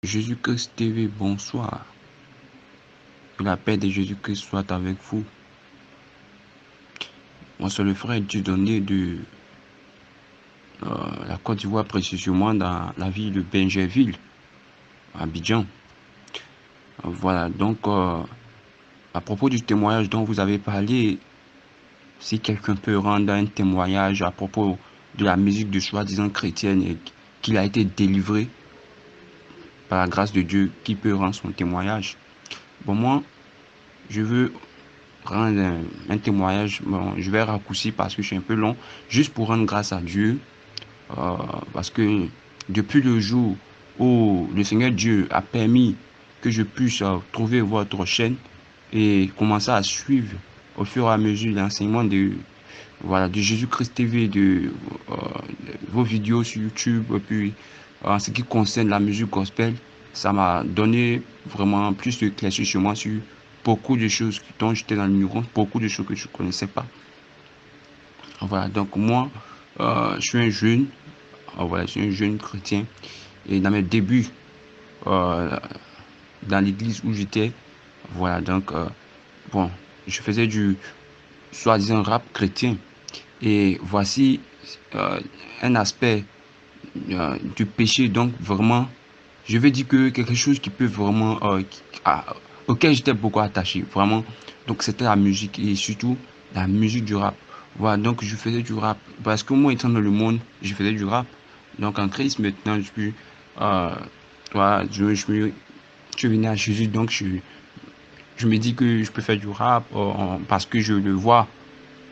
Jésus-Christ TV, bonsoir. Que la paix de Jésus-Christ soit avec vous. Moi, c'est le frère Dieudonné de la Côte d'Ivoire, précisément dans la ville de Benjerville, à Abidjan. Voilà, donc, à propos du témoignage dont vous avez parlé, si quelqu'un peut rendre un témoignage à propos de la musique de soi-disant chrétienne et qu'il a été délivré par la grâce de Dieu, qui peut rendre son témoignage? Bon, moi, je veux rendre un témoignage. Bon, je vais raccourcir parce que je suis un peu long, juste pour rendre grâce à Dieu, parce que depuis le jour où le Seigneur Dieu a permis que je puisse trouver votre chaîne et commencer à suivre au fur et à mesure l'enseignement de Jésus-Christ TV, euh, vos vidéos sur YouTube, et puis en ce qui concerne la musique gospel, ça m'a donné vraiment plus de claircissement sur beaucoup de choses dont j'étais dans l'ignorance, beaucoup de choses que je ne connaissais pas. Voilà, donc moi, je suis un jeune, voilà, je suis un jeune chrétien, et dans mes débuts, euh, dans l'église où j'étais, voilà, donc, bon, je faisais du soi-disant rap chrétien, et voici un aspect du péché, donc vraiment, je vais dire que quelque chose qui peut vraiment, auquel j'étais beaucoup attaché, vraiment. Donc c'était la musique et surtout la musique du rap. Voilà, donc je faisais du rap parce que moi étant dans le monde, je faisais du rap. Donc en Christ maintenant, je suis, voilà, je venu à Jésus, donc je me dis que je peux faire du rap parce que je le vois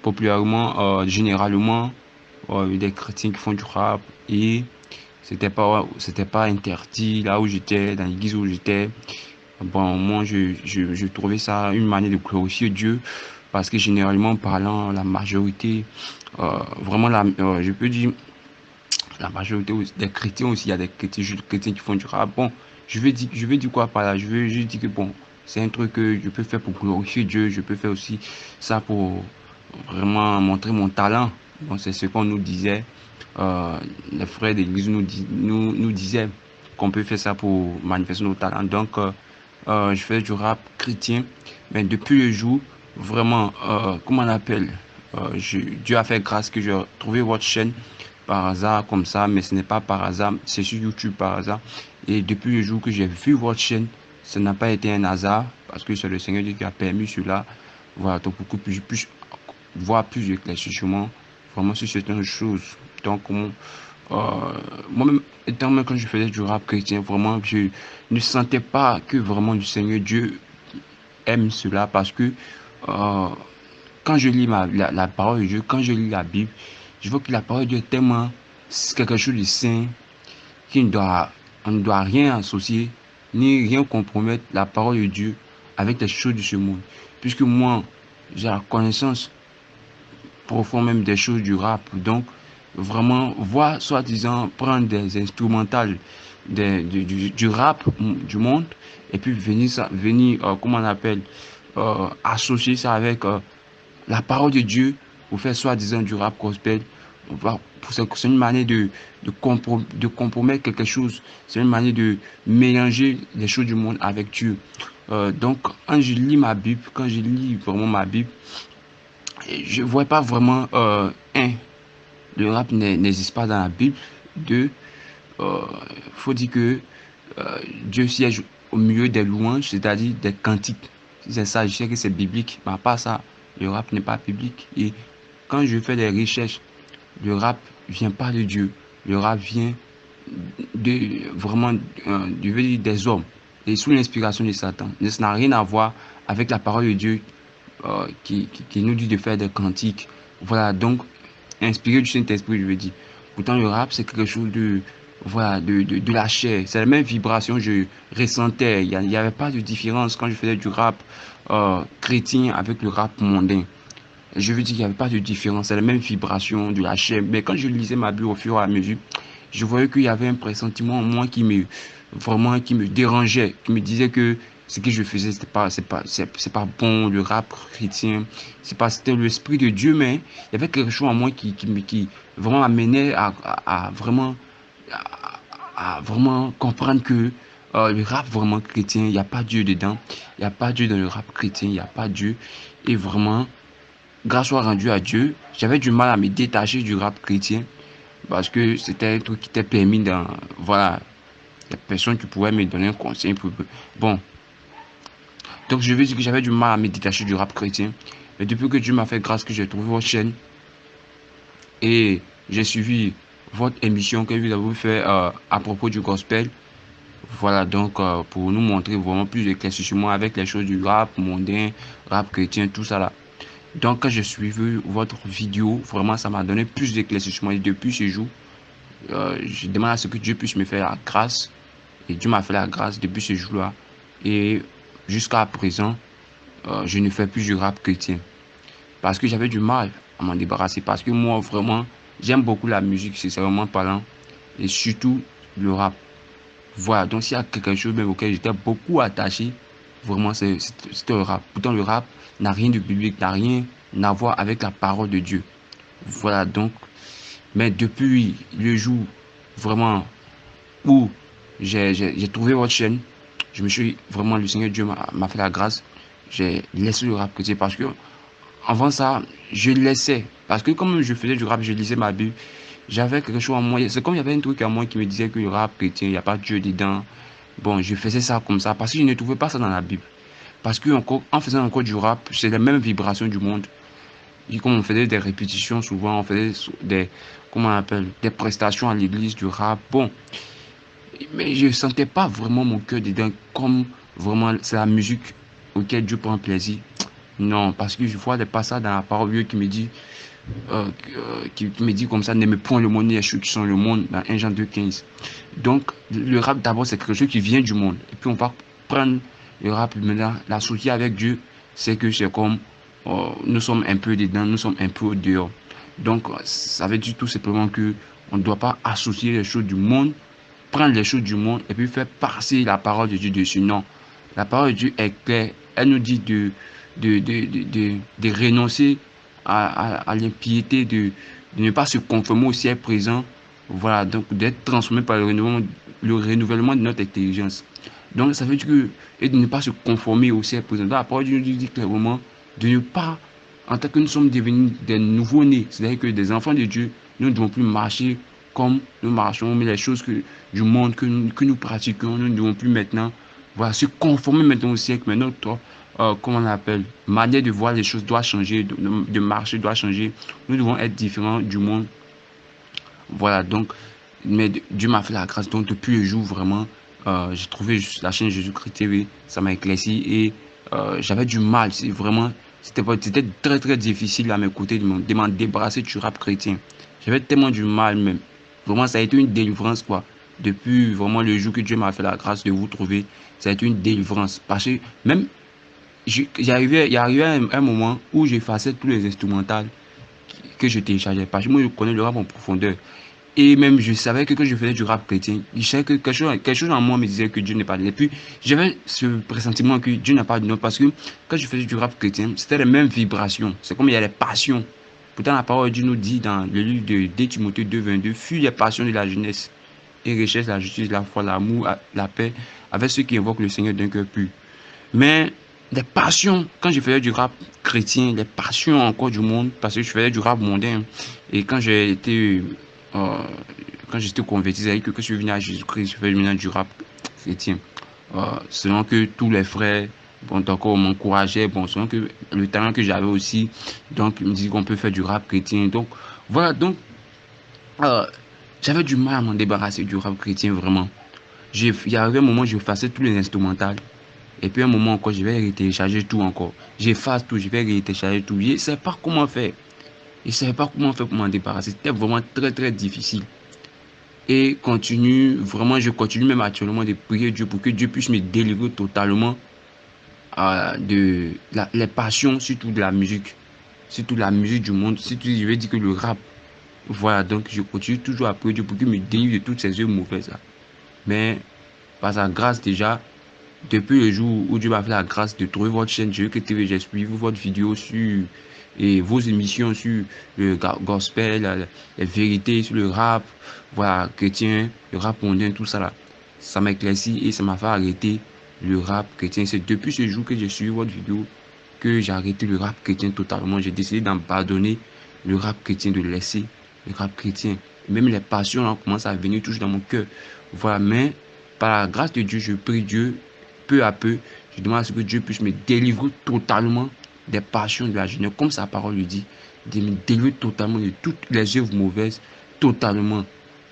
populairement, généralement, des chrétiens qui font du rap et c'était pas interdit là où j'étais, dans l'église où j'étais. Bon, moi, je trouvais ça une manière de glorifier Dieu parce que généralement parlant, la majorité, vraiment, je peux dire, la majorité des chrétiens aussi, il y a des chrétiens, juste chrétiens qui font du rap. Bon, je vais dire quoi par là? Je veux juste dire que bon, c'est un truc que je peux faire pour glorifier Dieu, je peux faire aussi ça pour vraiment montrer mon talent. Bon, c'est ce qu'on nous disait. Les frères d'église nous disaient qu'on peut faire ça pour manifester nos talents. Donc, je fais du rap chrétien. Mais depuis le jour, vraiment, comment on appelle? Dieu a fait grâce que j'ai trouvé votre chaîne par hasard comme ça, mais ce n'est pas par hasard, c'est sur YouTube par hasard. Et depuis le jour que j'ai vu votre chaîne, ça n'a pas été un hasard, parce que c'est le Seigneur Dieu qui a permis cela. Voilà, donc pour que je puisse voir plus d'éclaircissements vraiment sur certaines choses. Donc, moi-même, étant même quand je faisais du rap chrétien, vraiment, je ne sentais pas que vraiment le Seigneur Dieu aime cela parce que quand je lis la parole de Dieu, quand je lis la Bible, je vois que la parole de Dieu est tellement quelque chose de saint on ne doit rien associer ni rien compromettre la parole de Dieu avec les choses de ce monde. Puisque moi, j'ai la connaissance profonde même des choses du rap. Donc, vraiment, voir, soi-disant, prendre des instrumentales du rap du monde et puis venir comment on appelle, associer ça avec la parole de Dieu pour faire soi-disant du rap gospel. C'est une manière de compromettre quelque chose. C'est une manière de mélanger les choses du monde avec Dieu. Donc, quand je lis ma Bible, quand je lis vraiment ma Bible, je ne vois pas vraiment, le rap n'existe pas dans la Bible. Deux, faut dire que Dieu siège au milieu des louanges, c'est-à-dire des cantiques. Si c'est ça, je sais que c'est biblique, mais à part ça, le rap n'est pas biblique. Et quand je fais des recherches, le rap vient pas de Dieu. Le rap vient de vraiment je veux dire, des hommes et sous l'inspiration de Satan. Ça n'a rien à voir avec la parole de Dieu qui nous dit de faire des cantiques. Voilà, donc inspiré du Saint-Esprit, je veux dire. Pourtant, le rap, c'est quelque chose de, voilà, de la chair. C'est la même vibration que je ressentais. Il n'y avait pas de différence quand je faisais du rap chrétien avec le rap mondain. Je veux dire qu'il n'y avait pas de différence. C'est la même vibration de la chair. Mais quand je lisais ma Bible au fur et à mesure, je voyais qu'il y avait un pressentiment en moi vraiment, qui me dérangeait, qui me disait que ce que je faisais, c'est pas bon, le rap chrétien, c'était l'esprit de Dieu, mais il y avait quelque chose en moi qui vraiment m'amenait à vraiment comprendre que le rap vraiment chrétien, il n'y a pas Dieu dedans. Il n'y a pas Dieu dans le rap chrétien, il n'y a pas Dieu. Et vraiment, grâce soit rendue à Dieu, j'avais du mal à me détacher du rap chrétien parce que c'était un truc qui t'est permis dans... Voilà, il n'y a personne qui pouvait me donner un conseil. Bon, donc je veux dire que j'avais du mal à me détacher du rap chrétien. Mais depuis que Dieu m'a fait grâce, que j'ai trouvé votre chaîne et j'ai suivi votre émission que vous avez fait à propos du gospel, voilà, donc pour nous montrer vraiment plus d'éclaircissement avec les choses du rap mondain, rap chrétien, tout ça là. Donc quand j'ai suivi votre vidéo, vraiment ça m'a donné plus d'éclaircissement. Et depuis ce jour, je demande à ce que Dieu puisse me faire la grâce. Et Dieu m'a fait la grâce depuis ce jour-là. Et jusqu'à présent, je ne fais plus du rap chrétien. Parce que j'avais du mal à m'en débarrasser. Parce que moi, vraiment, j'aime beaucoup la musique, c'est vraiment parlant. Et surtout le rap. Voilà, donc s'il y a quelque chose même auquel j'étais beaucoup attaché, vraiment, c'était le rap. Pourtant, le rap n'a rien de biblique, n'a rien à voir avec la parole de Dieu. Voilà, donc, mais depuis le jour vraiment où j'ai trouvé votre chaîne, je me suis vraiment, le Seigneur Dieu m'a fait la grâce. J'ai laissé le rap chrétien parce que avant ça, je laissais. Parce que comme je faisais du rap, je lisais ma Bible. J'avais quelque chose en moi. C'est comme il y avait un truc en moi qui me disait que le rap chrétien, il n'y a pas Dieu dedans. Bon, je faisais ça comme ça parce que je ne trouvais pas ça dans la Bible. Parce que encore, en faisant encore du rap, c'est la même vibration du monde. Et comme on faisait des répétitions souvent, on faisait des, comment on appelle, des prestations à l'église du rap. Bon, mais je ne sentais pas vraiment mon cœur dedans comme vraiment c'est la musique auquel Dieu prend plaisir. Non, parce que je vois des passages dans la parole de Dieu qui me dit comme ça, n'aime point le monde ni les choses qui sont le monde, dans 1 Jean 2,15. Donc, le rap d'abord, c'est quelque chose qui vient du monde. Et puis, on va prendre le rap maintenant, l'associer avec Dieu, c'est que c'est comme, nous sommes un peu dedans, nous sommes un peu dehors. Donc, ça veut dire tout simplement que on ne doit pas associer les choses du monde, prendre les choses du monde et puis faire passer la parole de Dieu dessus. Non, la parole de Dieu est claire. Elle nous dit de renoncer à l'impiété, de ne pas se conformer au ciel présent. Voilà, donc d'être transformé par le renouvellement de notre intelligence. Donc ça veut dire que, et de ne pas se conformer au ciel présent. Donc la parole de Dieu nous dit clairement de ne pas, en tant que nous sommes devenus des nouveaux-nés, c'est-à-dire que des enfants de Dieu, nous ne devons plus marcher comme nous marchons, mais les choses du monde que nous pratiquons, nous ne devons plus maintenant, voilà, se conformer maintenant au siècle. Mais notre, comment on appelle, manière de voir les choses doit changer, de marcher doit changer. Nous devons être différents du monde. Voilà, donc, mais Dieu m'a fait la grâce. Donc, depuis le jour, vraiment, j'ai trouvé la chaîne Jésus-Christ TV, ça m'a éclairci et j'avais du mal. C'est vraiment, c'était très, très difficile à m'écouter, de m'en débarrasser du rap chrétien. J'avais tellement du mal même. Vraiment, ça a été une délivrance, quoi. Depuis vraiment le jour que Dieu m'a fait la grâce de vous trouver, ça a été une délivrance. Parce que même, il y arrivait un moment où j'effaçais tous les instrumentales que je téléchargeais. Parce que moi, je connais le rap en profondeur. Et même, je savais que quand je faisais du rap chrétien, je savais que quelque chose en moi me disait que Dieu n'est pas là. Et puis, j'avais ce pressentiment que Dieu n'a pas de nom. Parce que quand je faisais du rap chrétien, c'était les mêmes vibrations. C'est comme il y a les passions. Pourtant, la parole de Dieu nous dit dans le livre de 2 Timothée 2,22, fuis les passions de la jeunesse et recherche la justice, la foi, l'amour, la paix, avec ceux qui invoquent le Seigneur d'un cœur pur. Mais les passions, quand je faisais du rap chrétien, les passions encore du monde, parce que je faisais du rap mondain, et quand j'étais converti, c'est-à-dire que quand je suis venu à Jésus-Christ, je faisais maintenant du rap chrétien. Selon que tous les frères, bon, d'accord, m'encourageaient, bon, selon que le talent que j'avais aussi, donc ils me disaient qu'on peut faire du rap chrétien. Donc, voilà, donc, j'avais du mal à m'en débarrasser du rap chrétien, vraiment. Il y avait un moment où j'effaçais tous les instrumentales. Et puis un moment encore, je vais télécharger tout encore. J'efface tout, je vais télécharger tout. Je ne sais pas comment faire. Je ne savais pas comment faire pour m'en débarrasser. C'était vraiment très très difficile. Et vraiment je continue même actuellement de prier Dieu pour que Dieu puisse me délivrer totalement les passions, surtout de la musique. Surtout la musique du monde. Surtout, je vais dire que le rap. Voilà, donc je continue toujours à prier Dieu pour qu'il me délivre de toutes ces œuvres mauvaises. Mais par sa grâce déjà, depuis le jour où Dieu m'a fait la grâce de trouver votre chaîne Jésus-Christ TV, j'ai suivi votre vidéo sur et vos émissions sur le gospel, les vérités sur le rap, voilà, chrétien, le rap mondain, tout ça là. ça m'a éclairci et ça m'a fait arrêter le rap chrétien. C'est depuis ce jour que j'ai suivi votre vidéo que j'ai arrêté le rap chrétien totalement. J'ai décidé d'abandonner le rap chrétien, de laisser le rap chrétien. Même les passions là, commencent à venir toujours dans mon cœur. Voilà, mais par la grâce de Dieu, je prie Dieu peu à peu. Je demande à ce que Dieu puisse me délivrer totalement des passions de la jeunesse, comme sa parole le dit, de me délivrer totalement de toutes les œuvres mauvaises, totalement.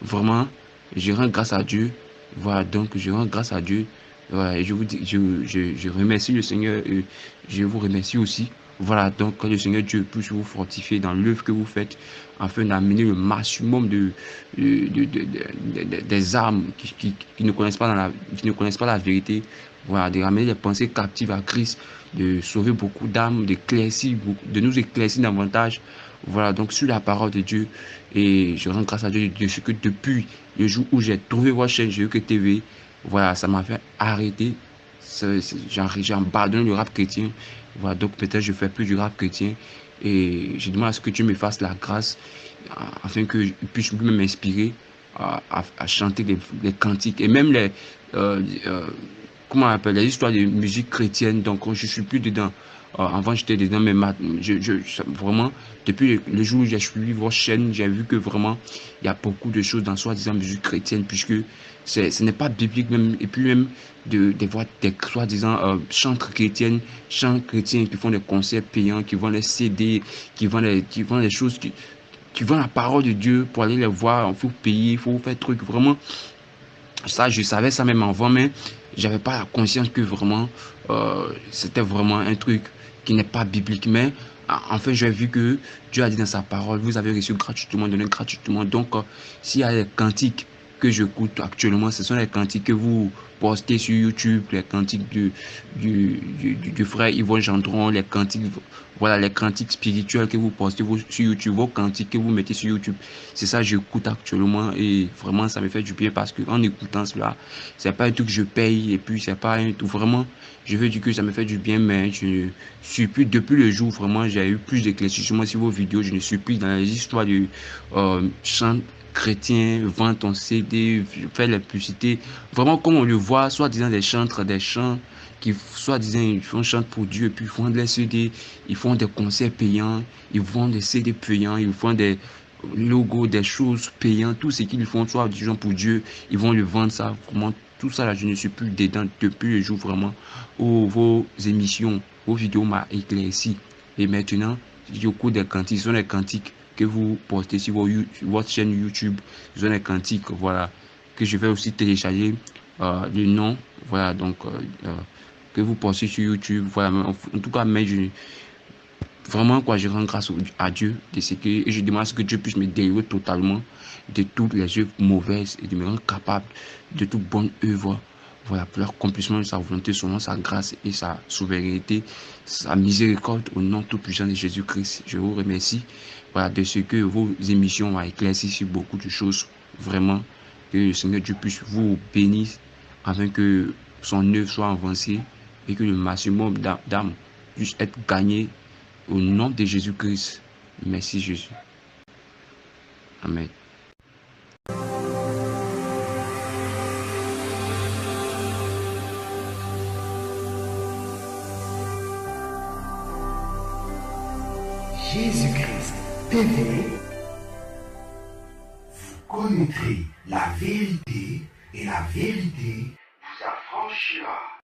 Vraiment, je rends grâce à Dieu. Voilà, donc je rends grâce à Dieu. Voilà, et je vous dis, je remercie le Seigneur et je vous remercie aussi. Voilà, donc que le Seigneur Dieu puisse vous fortifier dans l'œuvre que vous faites afin d'amener le maximum des âmes qui ne connaissent pas qui ne connaissent pas la vérité. Voilà, de ramener les pensées captives à Christ, de sauver beaucoup d'âmes, de nous éclaircir davantage. Voilà, donc sur la parole de Dieu. Et je rends grâce à Dieu de ce que depuis le jour où j'ai trouvé votre chaîne GEK TV, voilà, ça m'a fait arrêter. J'ai abandonné le rap chrétien. Voilà, donc peut-être je fais plus du rap chrétien. Et je demande à ce que Dieu me fasse la grâce afin que je puisse m'inspirer à chanter les cantiques et même comment on appelle, les histoires de musique chrétienne. Donc je suis plus dedans. Avant j'étais dedans, mais vraiment, depuis le jour où j'ai suivi votre chaîne, j'ai vu que vraiment il y a beaucoup de choses dans soi-disant musique chrétienne, puisque ce n'est pas biblique même, et puis même des voix des soi-disant chants chrétiens qui font des concerts payants, qui vendent les CD, qui vendent les choses qui vendent la parole de Dieu pour aller les voir. Il faut payer, il faut faire truc vraiment. Ça, je savais ça même avant, mais j'avais pas la conscience que vraiment c'était vraiment un truc qui n'est pas biblique. Mais enfin, j'ai vu que Dieu a dit dans sa parole, vous avez reçu gratuitement, donné gratuitement. Donc, s'il y a des cantiques que j'écoute actuellement, ce sont les cantiques que vous postez sur YouTube, les cantiques du frère Yvon Gendron, les cantiques, voilà, les cantiques spirituels que vous postez sur YouTube, vos cantiques que vous mettez sur YouTube. C'est ça que j'écoute actuellement et vraiment ça me fait du bien parce que en écoutant cela, c'est pas un truc que je paye et puis c'est pas un tout vraiment. Je veux dire que ça me fait du bien, mais je ne suis plus, depuis le jour vraiment, j'ai eu plus d'éclaircissement sur vos vidéos, je ne suis plus dans les histoires de chants chrétiens, vendre ton CD, faire la publicité. Vraiment, comme on le voit, soi-disant des chantres, des chants qui, soi-disant, ils font chant pour Dieu, et puis ils font des CD, ils font des concerts payants, ils vendent des CD payants, ils font des logos, des choses payantes, tout ce qu'ils font, soit disons pour Dieu, ils vont le vendre ça. Vraiment, tout ça là, je ne suis plus dedans depuis le jour vraiment où vos émissions, vos vidéos m'ont éclairci. Et maintenant, au cours des cantiques, ce sont les cantiques que vous postez sur votre chaîne YouTube, ce sont les cantiques, voilà, que je vais aussi télécharger le nom, voilà, donc que vous postez sur YouTube, voilà, en tout cas, mais vraiment, quoi, je rends grâce à Dieu de ce que, et je demande à ce que Dieu puisse me délivrer totalement de toutes les œuvres mauvaises et de me rendre capable de toute bonne œuvre. Voilà, pour l'accomplissement de sa volonté, selon sa grâce et sa souveraineté, sa miséricorde, au nom tout puissant de Jésus-Christ. Je vous remercie, voilà, de ce que vos émissions ont éclairci sur beaucoup de choses. Vraiment, que le Seigneur Dieu puisse vous bénir afin que son œuvre soit avancée et que le maximum d'âmes puisse être gagné au nom de Jésus-Christ. Merci Jésus. Amen. Jésus-Christ TV, vous connaîtrez la vérité et la vérité vous affranchira.